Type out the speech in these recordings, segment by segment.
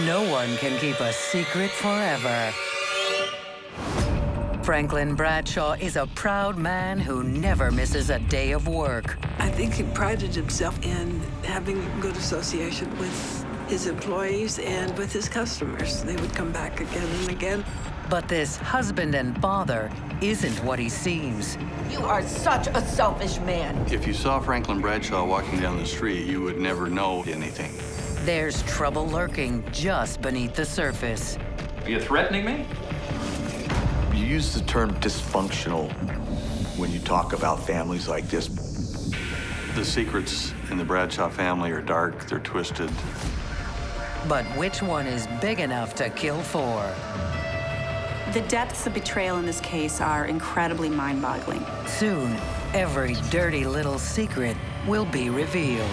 No one can keep a secret forever. Franklin Bradshaw is a proud man who never misses a day of work. I think he prided himself in having good association with his employees and with his customers. They would come back again and again. But this husband and father isn't what he seems. You are such a selfish man. If you saw Franklin Bradshaw walking down the street, you would never know anything. There's trouble lurking just beneath the surface. Are you threatening me? You use the term dysfunctional when you talk about families like this. The secrets in the Bradshaw family are dark, they're twisted. But which one is big enough to kill for? The depths of betrayal in this case are incredibly mind-boggling. Soon, every dirty little secret will be revealed.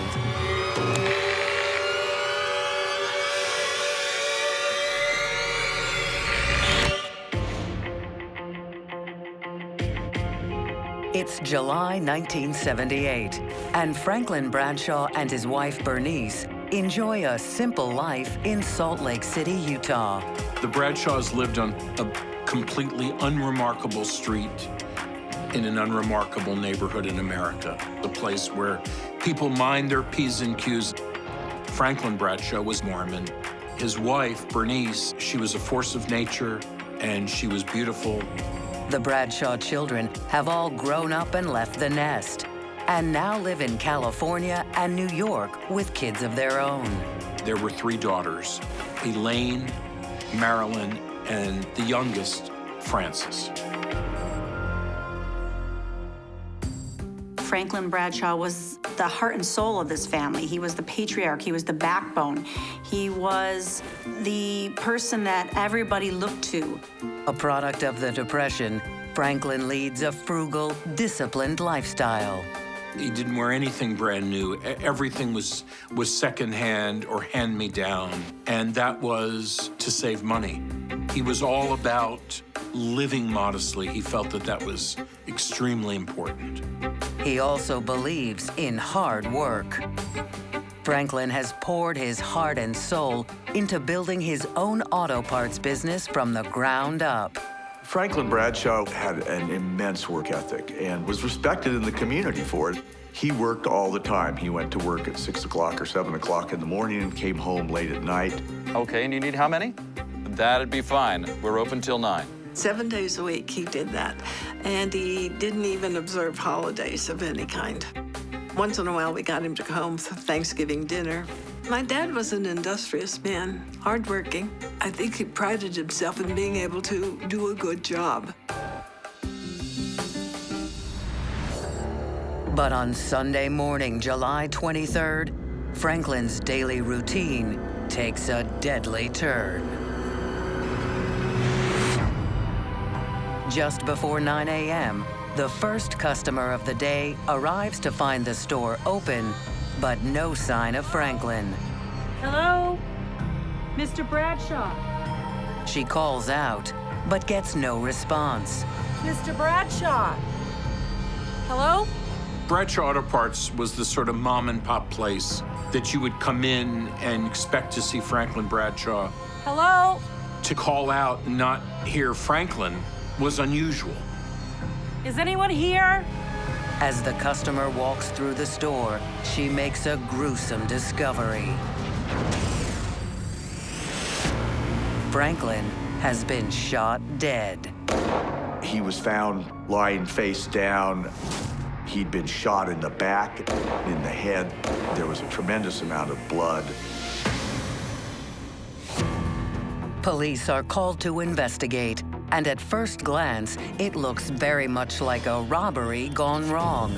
It's July 1978, and Franklin Bradshaw and his wife Bernice enjoy a simple life in Salt Lake City, Utah. The Bradshaws lived on a completely unremarkable street in an unremarkable neighborhood in America, a place where people mind their P's and Q's. Franklin Bradshaw was Mormon. His wife, Bernice, she was a force of nature, and she was beautiful. The Bradshaw children have all grown up and left the nest, and now live in California and New York with kids of their own. There were 3 daughters, Elaine, Marilyn, and the youngest, Frances. Franklin Bradshaw was the heart and soul of this family. He was the patriarch, he was the backbone. He was the person that everybody looked to. A product of the Depression, Franklin leads a frugal, disciplined lifestyle. He didn't wear anything brand new. Everything was secondhand or hand-me-down, and that was to save money. He was all about living modestly. He felt that that was extremely important. He also believes in hard work. Franklin has poured his heart and soul into building his own auto parts business from the ground up. Franklin Bradshaw had an immense work ethic and was respected in the community for it. He worked all the time. He went to work at 6 o'clock or 7 o'clock in the morning and came home late at night. Okay, and you need how many? That'd be fine. We're open till 9. 7 days a week he did that. And he didn't even observe holidays of any kind. Once in a while we got him to come home for Thanksgiving dinner. My dad was an industrious man, hardworking. I think he prided himself in being able to do a good job. But on Sunday morning, July 23rd, Franklin's daily routine takes a deadly turn. Just before 9 a.m., the first customer of the day arrives to find the store open, but no sign of Franklin. Hello? Mr. Bradshaw? She calls out, but gets no response. Mr. Bradshaw? Hello? Bradshaw Auto Parts was the sort of mom-and-pop place that you would come in and expect to see Franklin Bradshaw. Hello? To call out and not hear Franklin was unusual. Is anyone here? As the customer walks through the store, she makes a gruesome discovery. Franklin has been shot dead. He was found lying face down. He'd been shot in the back, in the head. There was a tremendous amount of blood. Police are called to investigate, and at first glance, it looks very much like a robbery gone wrong.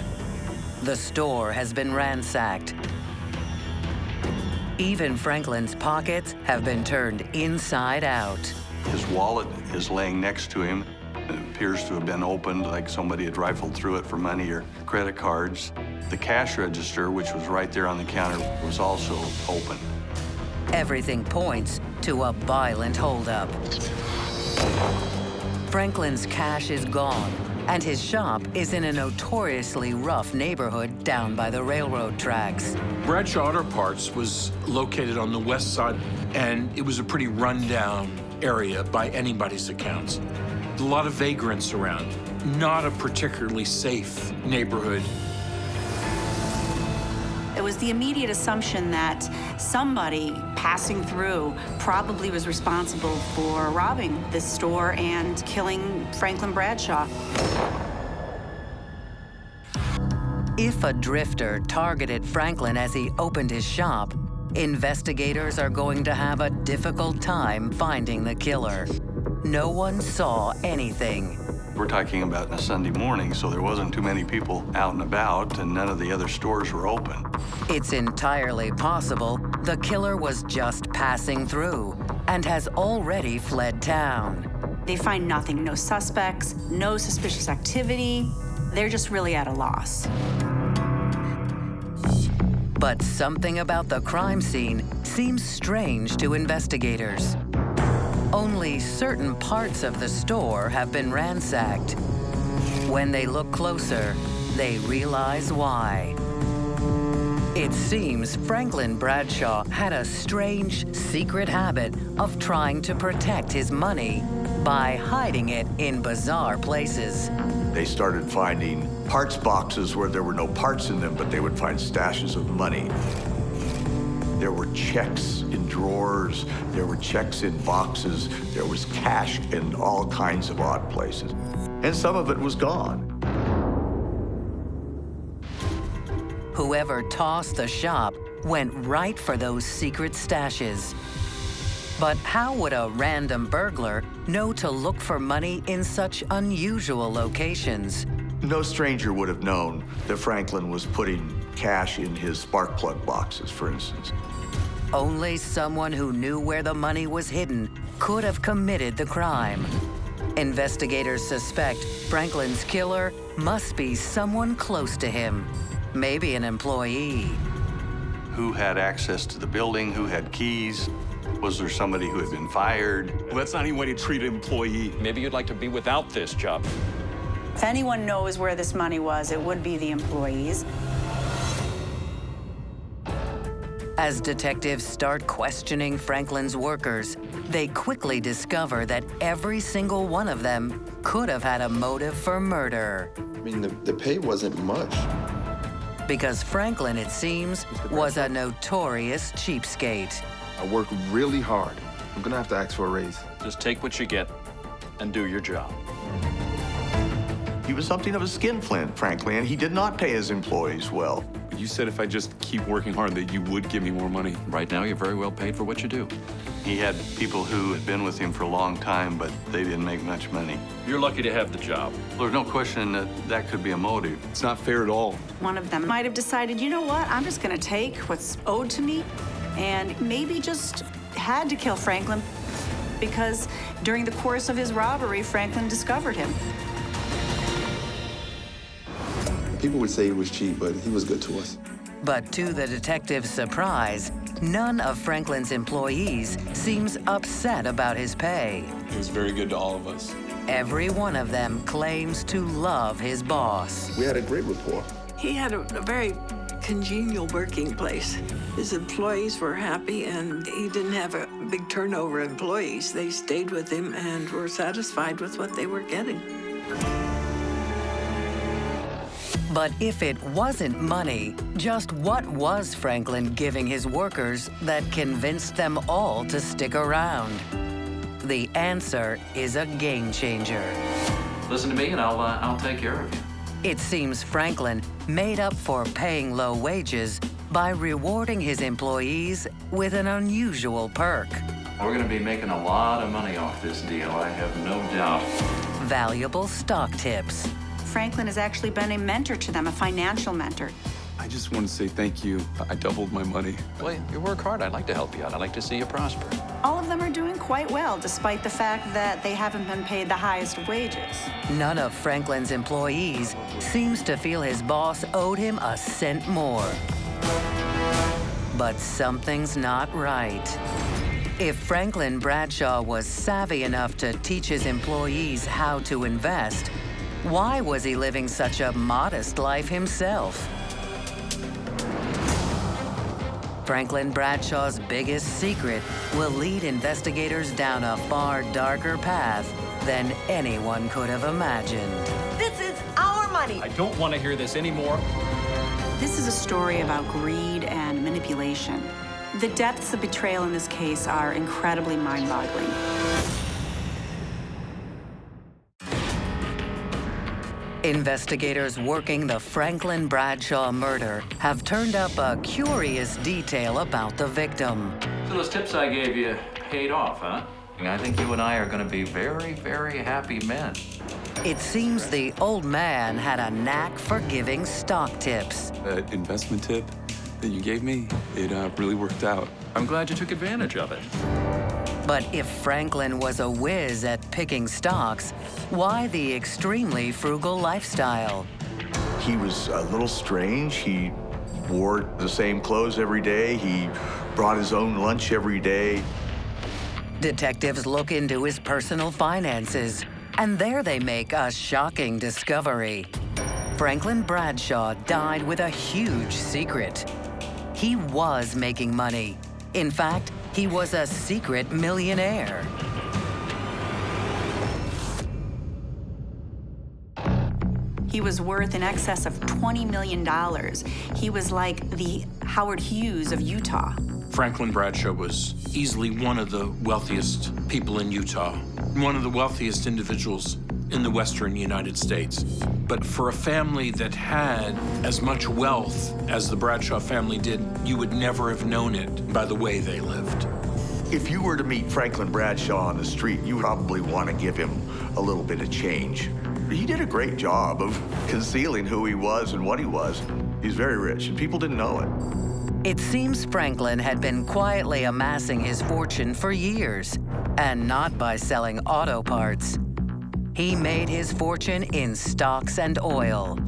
The store has been ransacked. Even Franklin's pockets have been turned inside out. His wallet is laying next to him. It appears to have been opened, like somebody had rifled through it for money or credit cards. The cash register, which was right there on the counter, was also open. Everything points to a violent holdup. Franklin's cash is gone, and his shop is in a notoriously rough neighborhood down by the railroad tracks. Bradshaw Auto Parts was located on the west side, and it was a pretty rundown area by anybody's accounts. A lot of vagrants around. Not a particularly safe neighborhood. It was the immediate assumption that somebody passing through probably was responsible for robbing this store and killing Franklin Bradshaw. If a drifter targeted Franklin as he opened his shop, investigators are going to have a difficult time finding the killer. No one saw anything. We're talking about a Sunday morning, so there wasn't too many people out and about, and none of the other stores were open. It's entirely possible the killer was just passing through and has already fled town. They find nothing, no suspects, no suspicious activity. They're just really at a loss. But something about the crime scene seems strange to investigators. Only certain parts of the store have been ransacked. When they look closer, they realize why. It seems Franklin Bradshaw had a strange, secret habit of trying to protect his money by hiding it in bizarre places. They started finding parts boxes where there were no parts in them, but they would find stashes of money. There were checks in drawers, there were checks in boxes, there was cash in all kinds of odd places. And some of it was gone. Whoever tossed the shop went right for those secret stashes. But how would a random burglar know to look for money in such unusual locations? No stranger would have known that Franklin was putting cash in his spark plug boxes, for instance. Only someone who knew where the money was hidden could have committed the crime. Investigators suspect Franklin's killer must be someone close to him, maybe an employee. Who had access to the building? Who had keys? Was there somebody who had been fired? Well, that's not any way to treat an employee. Maybe you'd like to be without this job. If anyone knows where this money was, it would be the employees. As detectives start questioning Franklin's workers, they quickly discover that every single one of them could have had a motive for murder. I mean, the pay wasn't much. Because Franklin, it seems, was a notorious cheapskate. I work really hard. I'm gonna have to ask for a raise. Just take what you get and do your job. He was something of a skinflint, frankly, and he did not pay his employees well. You said if I just keep working hard that you would give me more money. Right now, you're very well paid for what you do. He had people who had been with him for a long time, but they didn't make much money. You're lucky to have the job. There's no question that that could be a motive. It's not fair at all. One of them might have decided, you know what, I'm just gonna take what's owed to me, and maybe just had to kill Franklin because during the course of his robbery, Franklin discovered him. People would say he was cheap, but he was good to us. But to the detective's surprise, none of Franklin's employees seems upset about his pay. He was very good to all of us. Every one of them claims to love his boss. We had a great rapport. He had a very congenial working place. His employees were happy, and he didn't have a big turnover of employees. They stayed with him and were satisfied with what they were getting. But if it wasn't money, just what was Franklin giving his workers that convinced them all to stick around? The answer is a game changer. Listen to me and I'll take care of you. It seems Franklin made up for paying low wages by rewarding his employees with an unusual perk. We're going to be making a lot of money off this deal, I have no doubt. Valuable stock tips. Franklin has actually been a mentor to them, a financial mentor. I just want to say thank you. I doubled my money. Well, you work hard. I'd like to help you out. I'd like to see you prosper. All of them are doing quite well, despite the fact that they haven't been paid the highest of wages. None of Franklin's employees seems to feel his boss owed him a cent more. But something's not right. If Franklin Bradshaw was savvy enough to teach his employees how to invest, Why was he living such a modest life himself? Franklin Bradshaw's biggest secret will lead investigators down a far darker path than anyone could have imagined. This is our money. I don't want to hear this anymore. This is a story about greed and manipulation. The depths of betrayal in this case are incredibly mind-boggling. Investigators working the Franklin Bradshaw murder have turned up a curious detail about the victim. So those tips I gave you paid off, huh? I think you and I are going to be very, very happy men. It seems the old man had a knack for giving stock tips. That investment tip that you gave me, it really worked out. I'm glad you took advantage of it. But if Franklin was a whiz at picking stocks, why the extremely frugal lifestyle? He was a little strange. He wore the same clothes every day. He brought his own lunch every day. Detectives look into his personal finances, and there they make a shocking discovery. Franklin Bradshaw died with a huge secret. He was making money. In fact, he was a secret millionaire. He was worth in excess of $20 million. He was like the Howard Hughes of Utah. Franklin Bradshaw was easily one of the wealthiest people in Utah, one of the wealthiest individuals in the western United States. But for a family that had as much wealth as the Bradshaw family did, you would never have known it by the way they lived. If you were to meet Franklin Bradshaw on the street, you would probably want to give him a little bit of change. He did a great job of concealing who he was and what he was. He's very rich, and people didn't know it. It seems Franklin had been quietly amassing his fortune for years, and not by selling auto parts. He made his fortune in stocks and oil.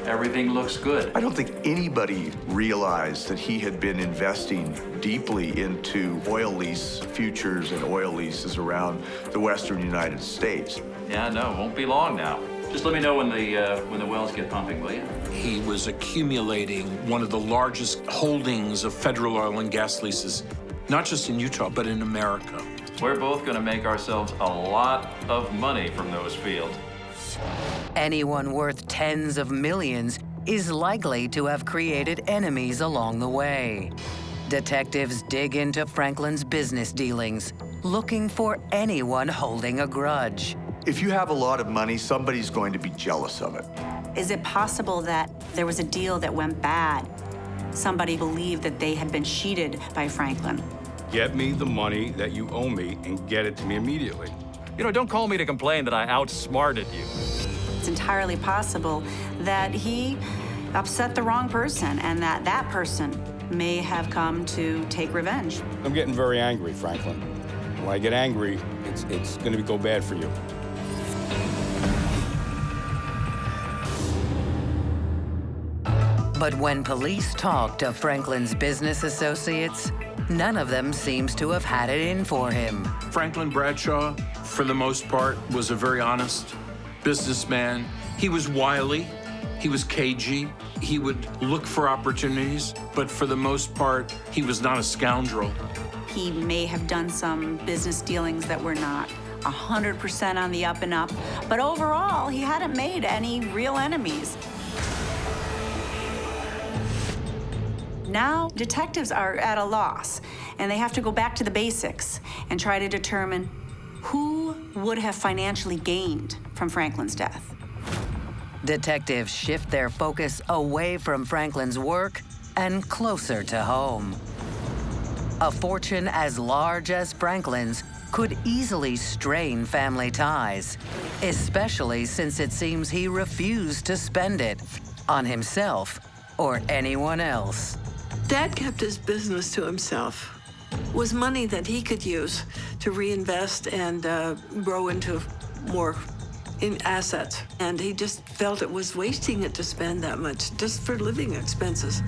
Everything looks good. I don't think anybody realized that he had been investing deeply into oil lease futures and oil leases around the western United States. Yeah, no, won't be long now. Just let me know when the wells get pumping, will you? He was accumulating one of the largest holdings of federal oil and gas leases, not just in Utah, but in America. We're both going to make ourselves a lot of money from those fields. Anyone worth tens of millions is likely to have created enemies along the way. Detectives dig into Franklin's business dealings, looking for anyone holding a grudge. If you have a lot of money, somebody's going to be jealous of it. Is it possible that there was a deal that went bad? Somebody believed that they had been cheated by Franklin. Get me the money that you owe me and get it to me immediately. You know, don't call me to complain that I outsmarted you. It's entirely possible that he upset the wrong person and that that person may have come to take revenge. I'm getting very angry, Franklin. When I get angry, it's going to go bad for you. But when police talk to Franklin's business associates, none of them seems to have had it in for him. Franklin Bradshaw, for the most part, was a very honest businessman. He was wily, he was cagey, he would look for opportunities, but for the most part, he was not a scoundrel. He may have done some business dealings that were not 100% on the up and up, but overall, he hadn't made any real enemies. Now, detectives are at a loss, and they have to go back to the basics and try to determine who would have financially gained from Franklin's death. Detectives shift their focus away from Franklin's work and closer to home. A fortune as large as Franklin's could easily strain family ties, especially since it seems he refused to spend it on himself or anyone else. Dad kept his business to himself. It was money that he could use to reinvest and grow into more in assets. And he just felt it was wasting it to spend that much just for living expenses.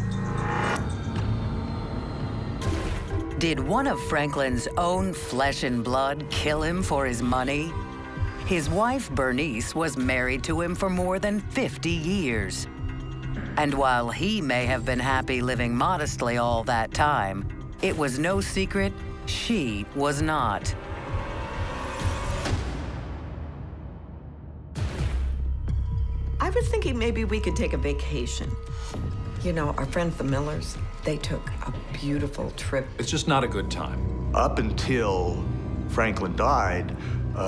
Did one of Franklin's own flesh and blood kill him for his money? his wife Bernice was married to him for more than 50 years. And while he may have been happy living modestly all that time, it was no secret she was not. I was thinking maybe we could take a vacation. You know, our friends the Millers, they took a beautiful trip. It's just not a good time. Up until Franklin died,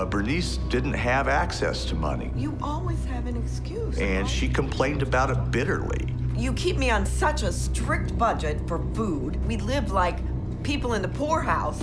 Bernice didn't have access to money. You always have an excuse. And she complained about it bitterly. You keep me on such a strict budget for food. We live like people in the poorhouse.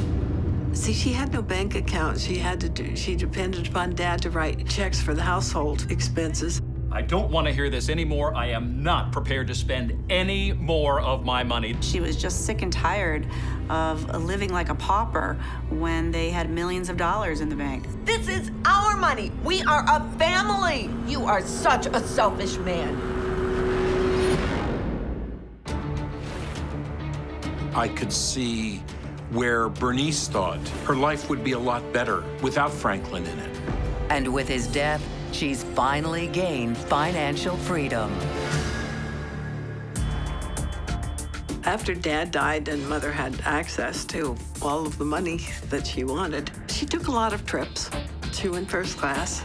See, she had no bank account. She depended upon Dad to write checks for the household expenses. I don't want to hear this anymore. I am not prepared to spend any more of my money. She was just sick and tired of living like a pauper when they had millions of dollars in the bank. This is our money. We are a family. You are such a selfish man. I could see where Bernice thought her life would be a lot better without Franklin in it. And with his death, she's finally gained financial freedom. After Dad died and Mother had access to all of the money that she wanted, she took a lot of trips. She went first class.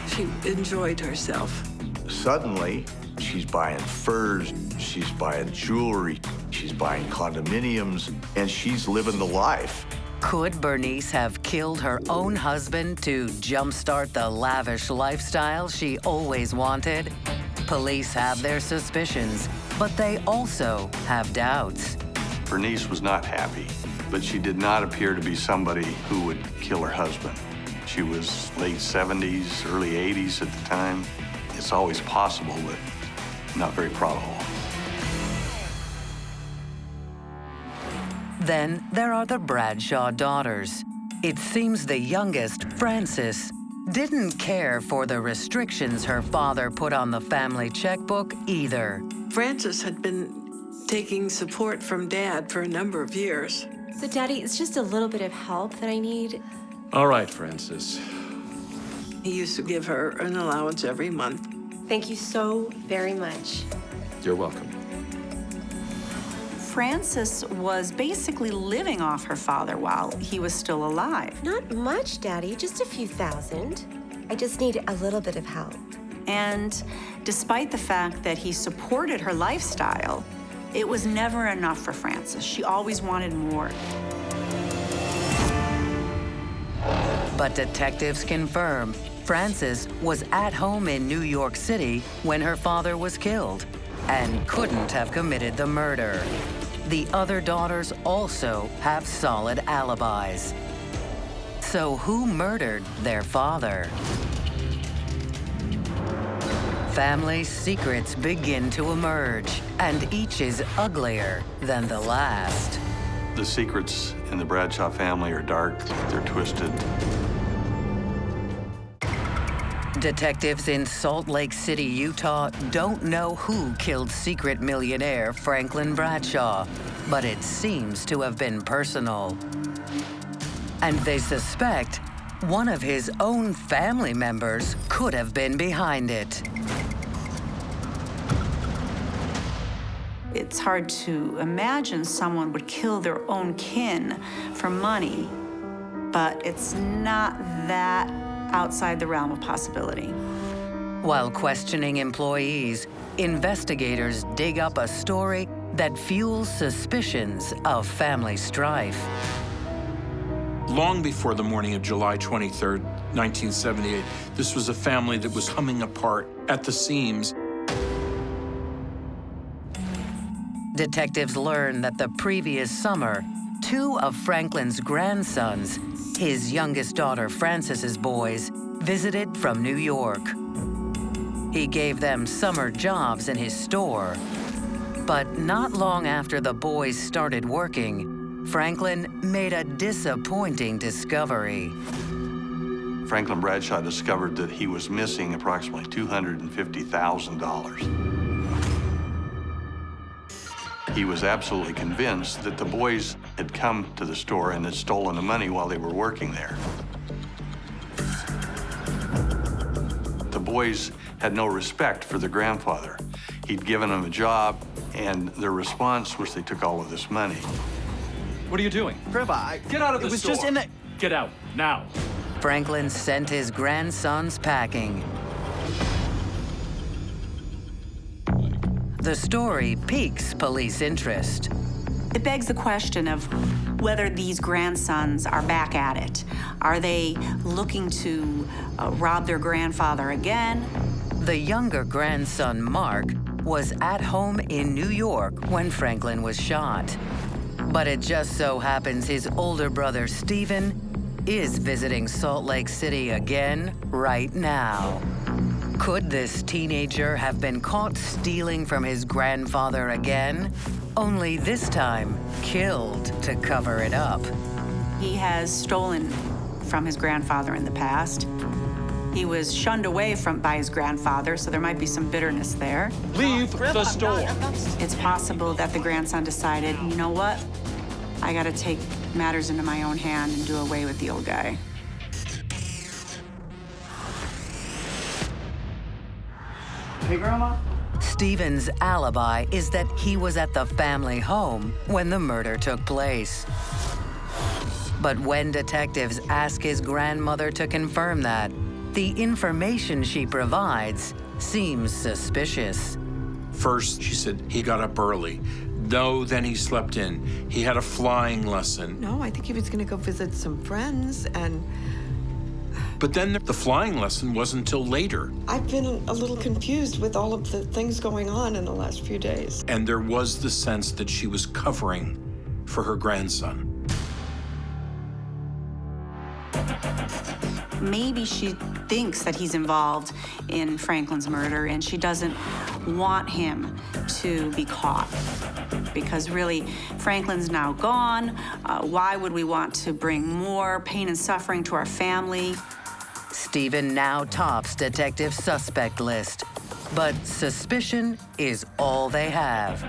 She enjoyed herself. Suddenly, she's buying furs, she's buying jewelry, she's buying condominiums, and she's living the life. Could Bernice have killed her own husband to jumpstart the lavish lifestyle she always wanted? Police have their suspicions, but they also have doubts. Bernice was not happy, but she did not appear to be somebody who would kill her husband. She was late 70s, early 80s at the time. It's always possible, but not very probable. Then there are the Bradshaw daughters. It seems the youngest, Frances, didn't care for the restrictions her father put on the family checkbook either. Frances had been taking support from Dad for a number of years. So, Daddy, it's just a little bit of help that I need. All right, Frances. He used to give her an allowance every month. Thank you so very much. You're welcome. Frances was basically living off her father while he was still alive. Not much, Daddy, just a few thousand. I just need a little bit of help. And despite the fact that he supported her lifestyle, it was never enough for Frances. She always wanted more. But detectives confirm Frances was at home in New York City when her father was killed and couldn't have committed the murder. The other daughters also have solid alibis. So who murdered their father? Family secrets begin to emerge, and each is uglier than the last. The secrets in the Bradshaw family are dark, they're twisted. Detectives in Salt Lake City, Utah don't know who killed secret millionaire Franklin Bradshaw, but it seems to have been personal. And they suspect one of his own family members could have been behind it. It's hard to imagine someone would kill their own kin for money, but it's not that outside the realm of possibility. While questioning employees, investigators dig up a story that fuels suspicions of family strife. Long before the morning of July 23rd, 1978, this was a family that was humming apart at the seams. Detectives learn that the previous summer, two of Franklin's grandsons, his youngest daughter Frances's boys, visited from New York. He gave them summer jobs in his store. But not long after the boys started working, Franklin made a disappointing discovery. Franklin Bradshaw discovered that he was missing approximately $250,000. He was absolutely convinced that the boys had come to the store and had stolen the money while they were working there. boys had no respect for their grandfather. He'd given them a job, and their response was they took all of this money. What are you doing? Grandpa, Get out of the it was store. just in the... Get out, now. Franklin sent his grandsons packing. The story piques police interest. It begs the question of whether these grandsons are back at it. Are they looking to rob their grandfather again? The younger grandson, Mark, was at home in New York when Franklin was shot. But it just so happens his older brother, Stephen, is visiting Salt Lake City again right now. Could this teenager have been caught stealing from his grandfather again? Only this time, killed to cover it up. He has stolen from his grandfather in the past. He was shunned away by his grandfather, so there might be some bitterness there. Leave the store. It's possible that the grandson decided, you know what? I gotta take matters into my own hand and do away with the old guy. Hey, Grandma? Stephen's alibi is that he was at the family home when the murder took place. But when detectives ask his grandmother to confirm that, the information she provides seems suspicious. First, she said he got up early. No, then he slept in. He had a flying lesson. No, I think he was going to go visit some friends, and But then the flying lesson wasn't until later. I've been a little confused with all of the things going on in the last few days. And there was the sense that she was covering for her grandson. Maybe she thinks that he's involved in Franklin's murder, and she doesn't want him to be caught. Because really, Franklin's now gone. Why would we want to bring more pain and suffering to our family? Stephen now tops detective suspect list, but suspicion is all they have.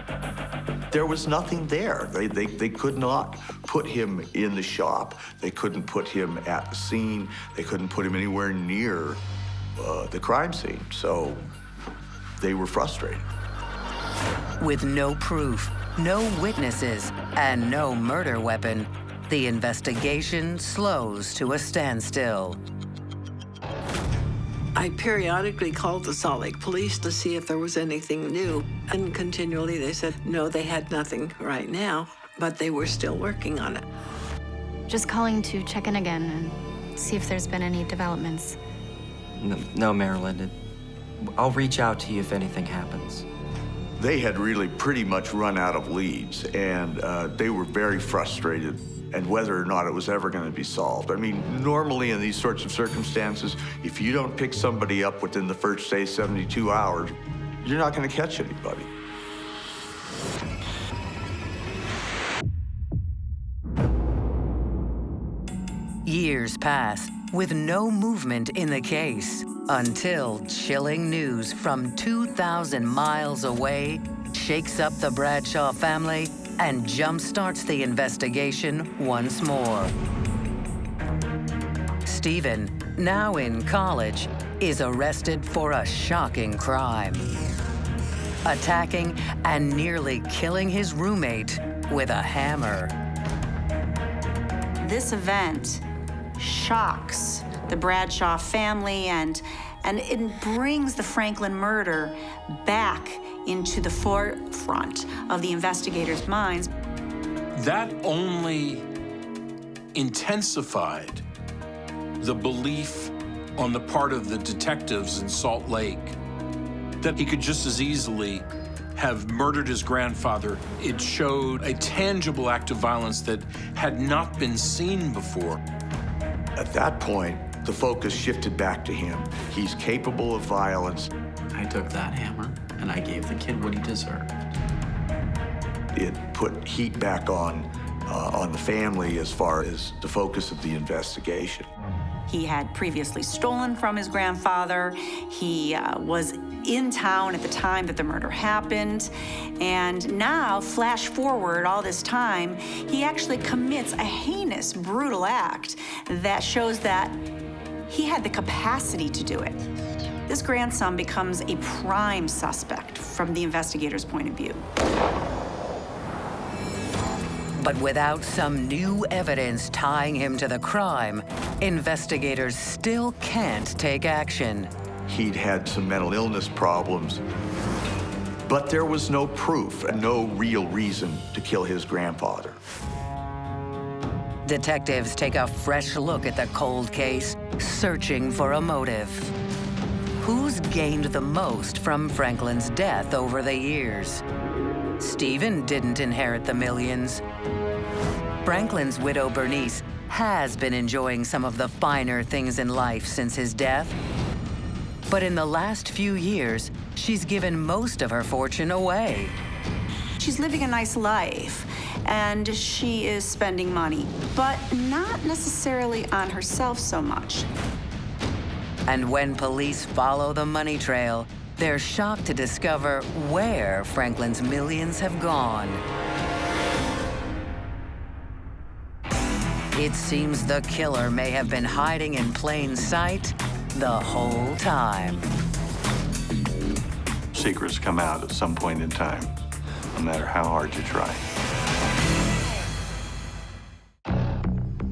There was nothing there. They could not put him in the shop. They couldn't put him at the scene. They couldn't put him anywhere near the crime scene. So they were frustrated. With no proof, no witnesses, and no murder weapon, the investigation slows to a standstill. I periodically called the Salt Lake police to see if there was anything new, and continually they said no, they had nothing right now, but they were still working on it. Just calling to check in again and see if there's been any developments. No, Marilyn. I'll reach out to you if anything happens. They had really pretty much run out of leads, and they were very frustrated, and whether or not it was ever going to be solved. I mean, normally in these sorts of circumstances, if you don't pick somebody up within the first, say, 72 hours, you're not going to catch anybody. Years pass with no movement in the case until chilling news from 2,000 miles away shakes up the Bradshaw family and jumpstarts the investigation once more. Stephen, now in college, is arrested for a shocking crime. Attacking and nearly killing his roommate with a hammer. This event shocks the Bradshaw family, and it brings the Franklin murder back into the forefront of the investigators' minds. That only intensified the belief on the part of the detectives in Salt Lake that he could just as easily have murdered his grandfather. It showed a tangible act of violence that had not been seen before. At that point, the focus shifted back to him. He's capable of violence. I took that hammer and I gave the kid what he deserved. It put heat back on the family as far as the focus of the investigation. He had previously stolen from his grandfather. He was in town at the time that the murder happened. And now, flash forward all this time, he actually commits a heinous, brutal act that shows that he had the capacity to do it. This grandson becomes a prime suspect from the investigator's point of view. But without some new evidence tying him to the crime, investigators still can't take action. He'd had some mental illness problems, but there was no proof and no real reason to kill his grandfather. Detectives take a fresh look at the cold case, searching for a motive. Who's gained the most from Franklin's death over the years? Stephen didn't inherit the millions. Franklin's widow, Bernice, has been enjoying some of the finer things in life since his death. But in the last few years, she's given most of her fortune away. She's living a nice life, and she is spending money, but not necessarily on herself so much. And when police follow the money trail, they're shocked to discover where Franklin's millions have gone. It seems the killer may have been hiding in plain sight the whole time. Secrets come out at some point in time, no matter how hard you try.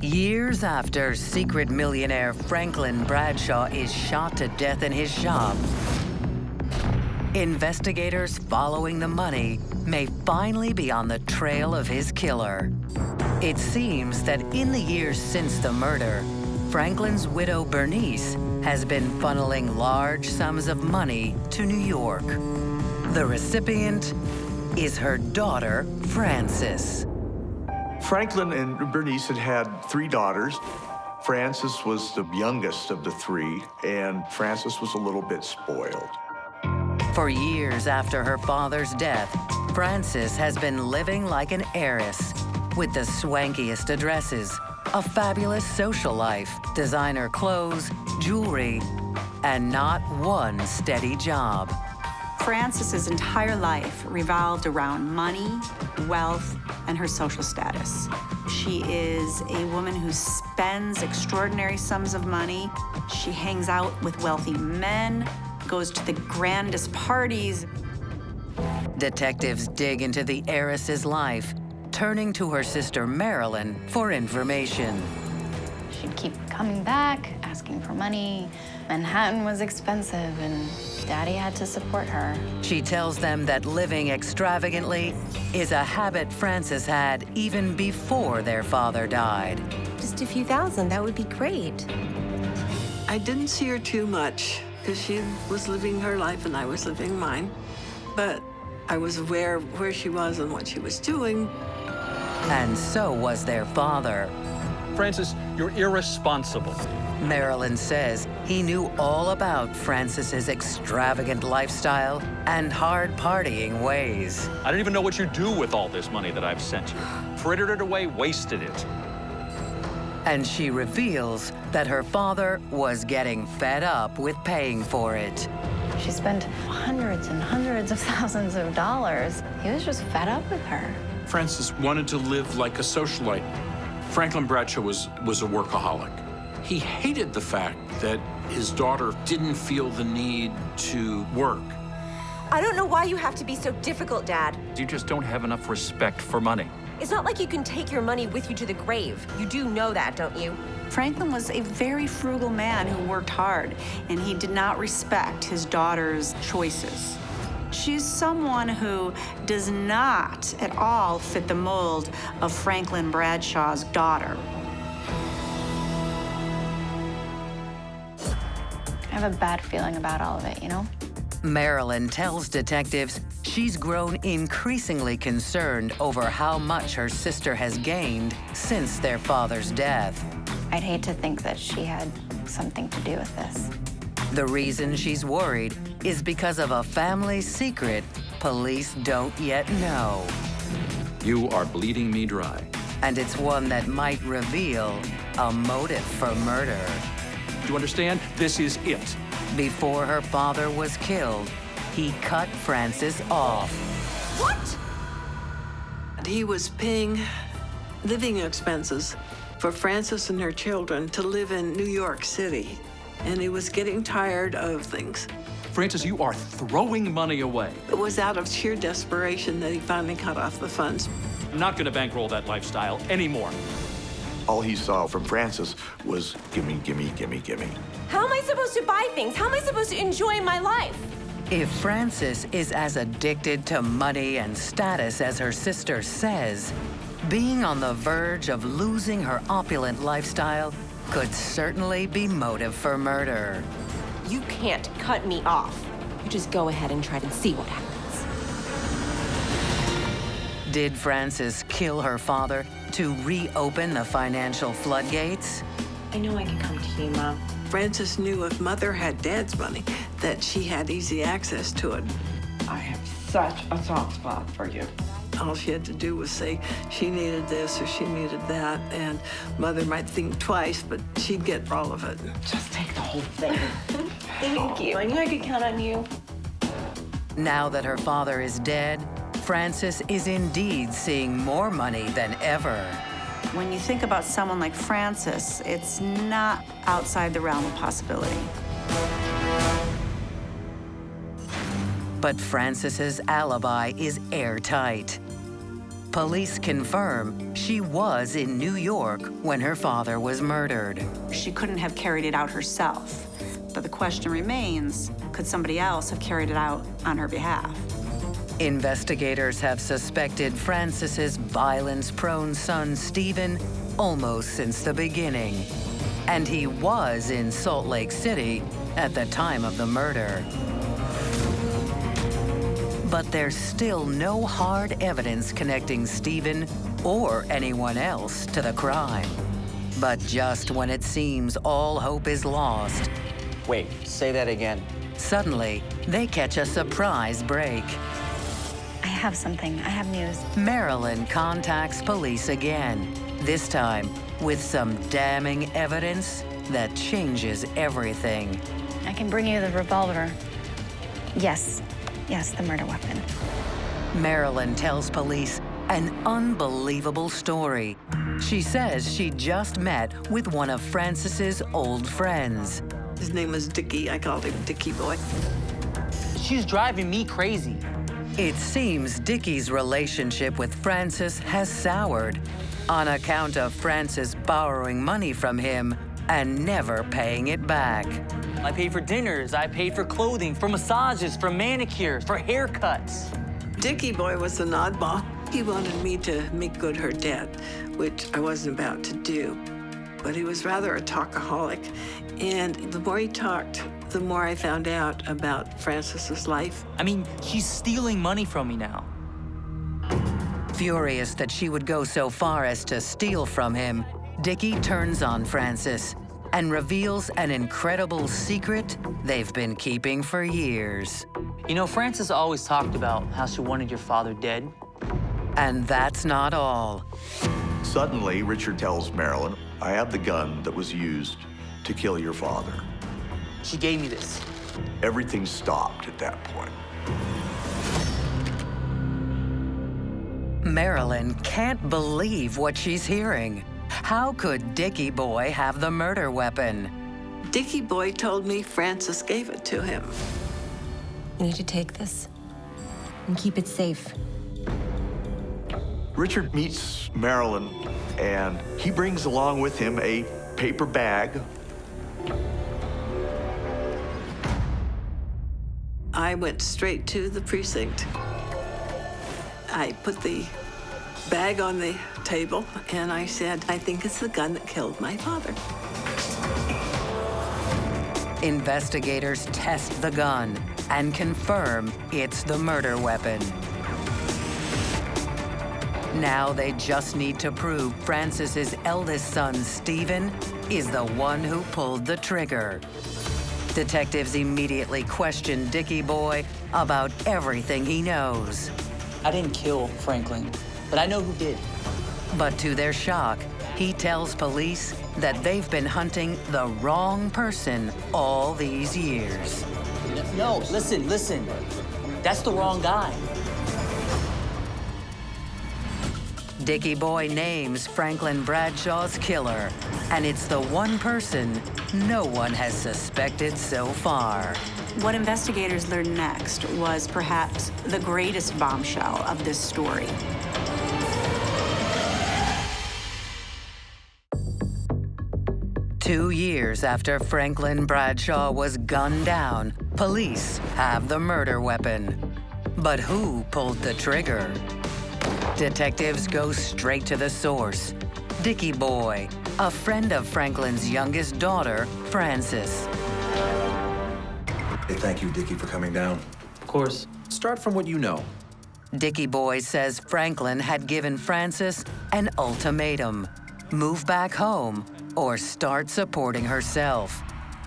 Years after secret millionaire Franklin Bradshaw is shot to death in his shop, investigators following the money may finally be on the trail of his killer. It seems that in the years since the murder, Franklin's widow Bernice has been funneling large sums of money to New York. The recipient is her daughter, Frances. Franklin and Bernice had 3 daughters. Frances was the youngest of the 3, and Frances was a little bit spoiled. For years after her father's death, Frances has been living like an heiress with the swankiest addresses, a fabulous social life, designer clothes, jewelry, and not one steady job. Frances's entire life revolved around money, wealth, and her social status. She is a woman who spends extraordinary sums of money. She hangs out with wealthy men, goes to the grandest parties. Detectives dig into the heiress's life, turning to her sister Marilyn for information. She'd keep coming back, asking for money. Manhattan was expensive, and Daddy had to support her. She tells them that living extravagantly is a habit Frances had even before their father died. Just a few thousand, that would be great. I didn't see her too much because she was living her life and I was living mine. But I was aware of where she was and what she was doing. And so was their father. Frances, you're irresponsible. Marilyn says he knew all about Frances's extravagant lifestyle and hard partying ways. I don't even know what you do with all this money that I've sent you. Frittered it away, wasted it. And she reveals that her father was getting fed up with paying for it. She spent hundreds and hundreds of thousands of dollars. He was just fed up with her. Frances wanted to live like a socialite. Franklin Bradshaw was a workaholic. He hated the fact that his daughter didn't feel the need to work. I don't know why you have to be so difficult, Dad. You just don't have enough respect for money. It's not like you can take your money with you to the grave. You do know that, don't you? Franklin was a very frugal man who worked hard, and he did not respect his daughter's choices. She's someone who does not at all fit the mold of Franklin Bradshaw's daughter. I have a bad feeling about all of it, you know? Marilyn tells detectives she's grown increasingly concerned over how much her sister has gained since their father's death. I'd hate to think that she had something to do with this. The reason she's worried is because of a family secret police don't yet know. You are bleeding me dry. And it's one that might reveal a motive for murder. Do you understand? This is it. Before her father was killed, he cut Frances off. What? He was paying living expenses for Frances and her children to live in New York City. and he was getting tired of things. Francis, you are throwing money away. It was out of sheer desperation that he finally cut off the funds. I'm not going to bankroll that lifestyle anymore. All he saw from Francis was gimme, gimme, gimme, gimme. How am I supposed to buy things? How am I supposed to enjoy my life? If Frances is as addicted to money and status as her sister says, being on the verge of losing her opulent lifestyle could certainly be motive for murder. You can't cut me off. You just go ahead and try to see what happens. Did Frances kill her father to reopen the financial floodgates? I know I can come to you, Mom. Frances knew if Mother had Dad's money, that she had easy access to it. I have such a soft spot for you. All she had to do was say she needed this or she needed that, and Mother might think twice, but she'd get all of it. Just take the whole thing. Thank you. I knew I could count on you. Now that her father is dead, Frances is indeed seeing more money than ever. When you think about someone like Francis, it's not outside the realm of possibility. But Frances's alibi is airtight. Police confirm she was in New York when her father was murdered. She couldn't have carried it out herself. But the question remains, could somebody else have carried it out on her behalf? Investigators have suspected Frances's violence-prone son, Stephen, almost since the beginning. And he was in Salt Lake City at the time of the murder. But there's still no hard evidence connecting Stephen or anyone else to the crime. But just when it seems all hope is lost... Wait, say that again. Suddenly, they catch a surprise break. I have something. I have news. Marilyn contacts police again, this time with some damning evidence that changes everything. I can bring you the revolver. Yes, the murder weapon. Marilyn tells police an unbelievable story. She says she just met with one of Frances's old friends. His name was Dickie. I called him Dickie Boy. She's driving me crazy. It seems Dickie's relationship with Frances has soured on account of Frances borrowing money from him and never paying it back. I paid for dinners, I paid for clothing, for massages, for manicures, for haircuts. Dickie Boy was an oddball. He wanted me to make good her debt, which I wasn't about to do. But he was rather a talkaholic, and the more he talked, the more I found out about Frances's life. I mean, she's stealing money from me now. Furious that she would go so far as to steal from him, Dickie turns on Frances and reveals an incredible secret they've been keeping for years. You know, Frances always talked about how she wanted your father dead. And that's not all. Suddenly, Richard tells Marilyn, I have the gun that was used to kill your father. She gave me this. Everything stopped at that point. Marilyn can't believe what she's hearing. How could Dickie Boy have the murder weapon? Dickie Boy told me Frances gave it to him. You need to take this and keep it safe. Richard meets Marilyn, and he brings along with him a paper bag. I went straight to the precinct. I put the bag on the table, and I said, I think it's the gun that killed my father. Investigators test the gun and confirm it's the murder weapon. Now they just need to prove Frances's eldest son, Stephen, is the one who pulled the trigger. Detectives immediately question Dickie Boy about everything he knows. I didn't kill Franklin, but I know who did. But to their shock, he tells police that they've been hunting the wrong person all these years. No, listen. That's the wrong guy. Dickie Boy names Franklin Bradshaw's killer, and it's the one person no one has suspected so far. What investigators learned next was perhaps the greatest bombshell of this story. Two years after Franklin Bradshaw was gunned down, police have the murder weapon. But who pulled the trigger? Detectives go straight to the source. Dickie Boy, a friend of Franklin's youngest daughter, Frances. Hey, thank you, Dickie, for coming down. Of course. Start from what you know. Dickie Boy says Franklin had given Frances an ultimatum. Move back home or start supporting herself.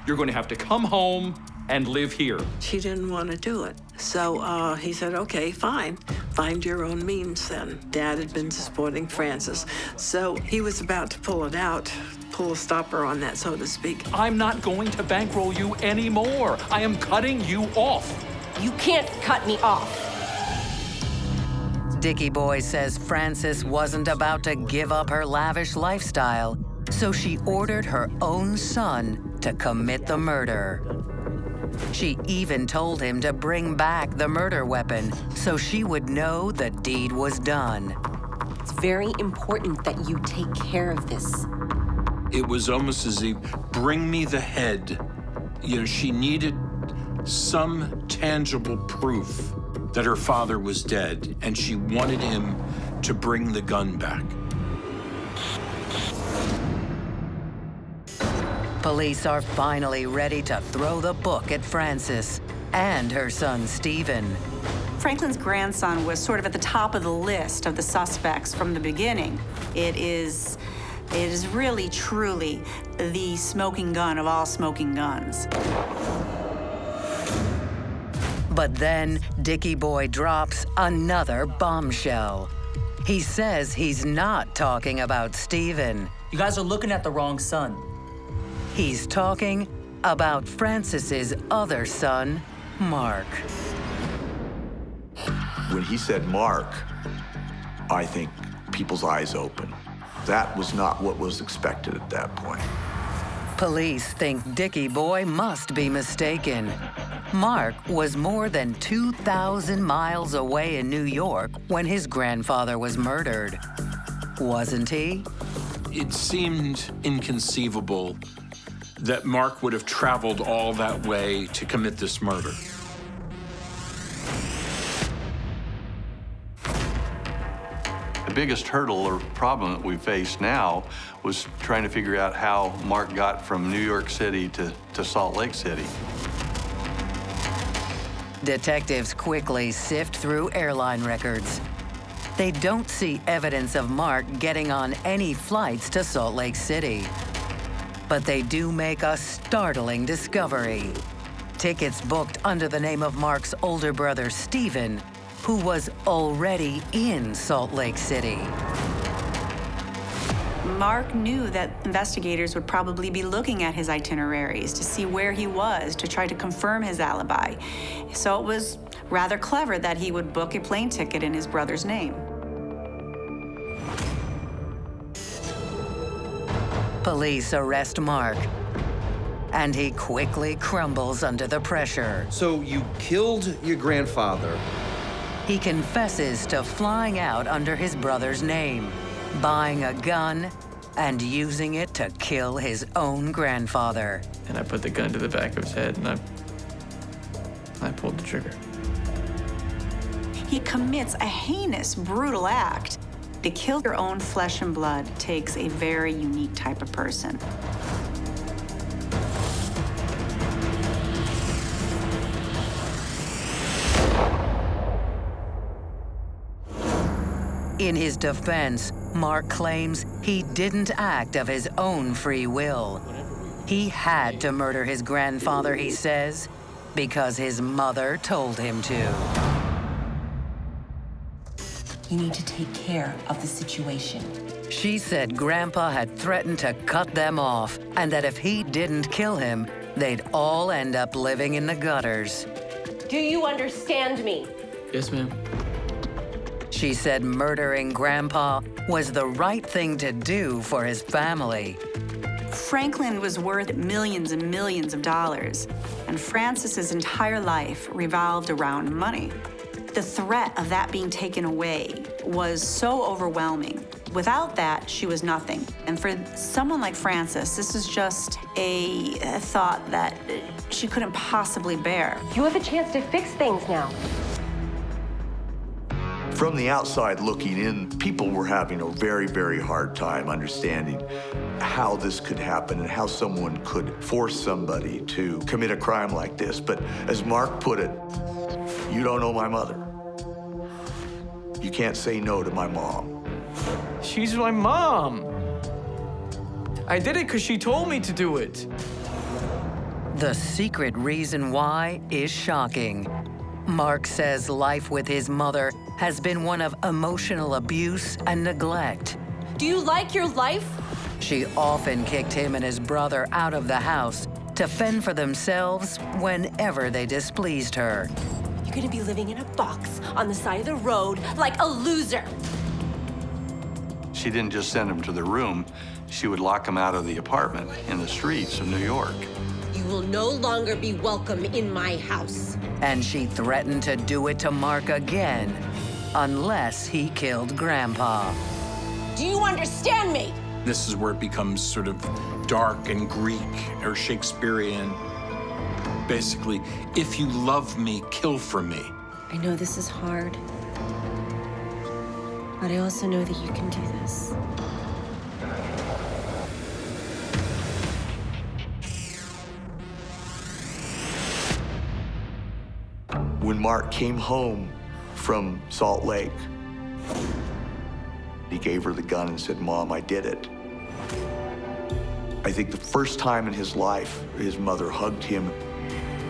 You're going to have to come home and live here. She didn't want to do it. So he said, okay, fine. Find your own means then. Dad had been supporting Frances. So he was about to pull it out, pull a stopper on that, so to speak. I'm not going to bankroll you anymore. I am cutting you off. You can't cut me off. Dickie Boy says Frances wasn't about to give up her lavish lifestyle, so she ordered her own son to commit the murder. She even told him to bring back the murder weapon so she would know the deed was done. It's very important that you take care of this. It was almost as if, bring me the head. You know, she needed some tangible proof that her father was dead, and she wanted him to bring the gun back. Police are finally ready to throw the book at Frances and her son, Stephen. Franklin's grandson was sort of at the top of the list of the suspects from the beginning. It is really, truly the smoking gun of all smoking guns. But then Dickie Boy drops another bombshell. He says he's not talking about Stephen. You guys are looking at the wrong son. He's talking about Frances's other son, Mark. When he said Mark, I think people's eyes opened. That was not what was expected at that point. Police think Dickie Boy must be mistaken. Mark was more than 2,000 miles away in New York when his grandfather was murdered. Wasn't he? It seemed inconceivable that Mark would have traveled all that way to commit this murder. The biggest hurdle or problem that we face now was trying to figure out how Mark got from New York City to Salt Lake City. Detectives quickly sift through airline records. They don't see evidence of Mark getting on any flights to Salt Lake City. But they do make a startling discovery. Tickets booked under the name of Mark's older brother, Stephen, who was already in Salt Lake City. Mark knew that investigators would probably be looking at his itineraries to see where he was, to try to confirm his alibi. So it was rather clever that he would book a plane ticket in his brother's name. Police arrest Mark, and he quickly crumbles under the pressure. So you killed your grandfather. He confesses to flying out under his brother's name, buying a gun, and using it to kill his own grandfather. And I put the gun to the back of his head, and I pulled the trigger. He commits a heinous, brutal act. To kill your own flesh and blood takes a very unique type of person. In his defense, Mark claims he didn't act of his own free will. He had to murder his grandfather, he says, because his mother told him to. You need to take care of the situation. She said Grandpa had threatened to cut them off, and that if he didn't kill him, they'd all end up living in the gutters. Do you understand me? Yes, ma'am. She said murdering Grandpa was the right thing to do for his family. Franklin was worth millions and millions of dollars, and Frances's entire life revolved around money. The threat of that being taken away was so overwhelming. Without that, she was nothing. And for someone like Frances, this is just a thought that she couldn't possibly bear. You have a chance to fix things now. From the outside looking in, people were having a very, very hard time understanding how this could happen and how someone could force somebody to commit a crime like this. But as Mark put it, you don't know my mother. You can't say no to my mom. She's my mom. I did it because she told me to do it. The secret reason why is shocking. Mark says life with his mother has been one of emotional abuse and neglect. Do you like your life? She often kicked him and his brother out of the house to fend for themselves whenever they displeased her. You're gonna be living in a box on the side of the road like a loser. She didn't just send him to the room, she would lock him out of the apartment in the streets of New York. You will no longer be welcome in my house. And she threatened to do it to Mark again, unless he killed Grandpa. Do you understand me? This is where it becomes sort of dark and Greek or Shakespearean. Basically, if you love me, kill for me. I know this is hard, but I also know that you can do this. When Mark came home from Salt Lake, he gave her the gun and said, "Mom, I did it." I think the first time in his life, his mother hugged him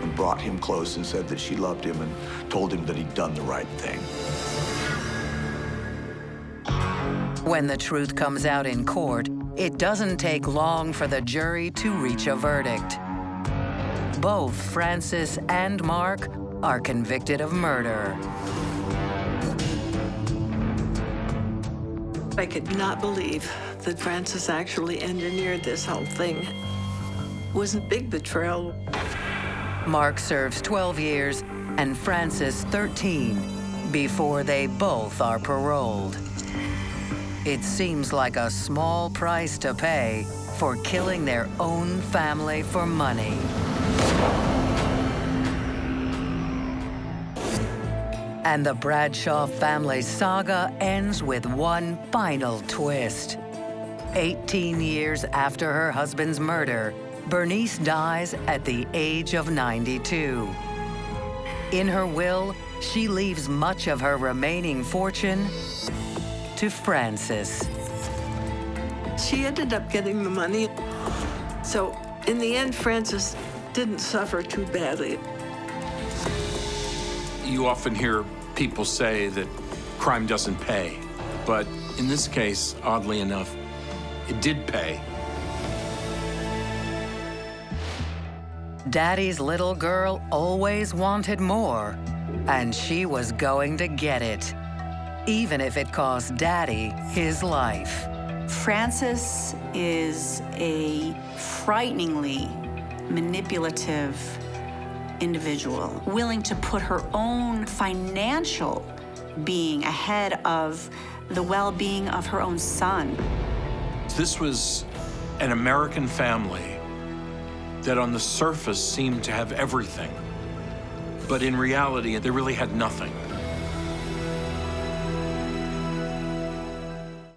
and brought him close and said that she loved him and told him that he'd done the right thing. When the truth comes out in court, it doesn't take long for the jury to reach a verdict. Both Frances and Mark are convicted of murder. I could not believe that Frances actually engineered this whole thing. It was a big betrayal. Mark serves 12 years and Frances 13 before they both are paroled. It seems like a small price to pay for killing their own family for money. And the Bradshaw family saga ends with one final twist. 18 years after her husband's murder, Bernice dies at the age of 92. In her will, she leaves much of her remaining fortune to Frances. She ended up getting the money. So in the end, Frances didn't suffer too badly. You often hear people say that crime doesn't pay, but in this case, oddly enough, it did pay. Daddy's little girl always wanted more, and she was going to get it, even if it cost Daddy his life. Frances is a frighteningly manipulative individual, willing to put her own financial being ahead of the well-being of her own son. This was an American family that on the surface seemed to have everything, but in reality, they really had nothing.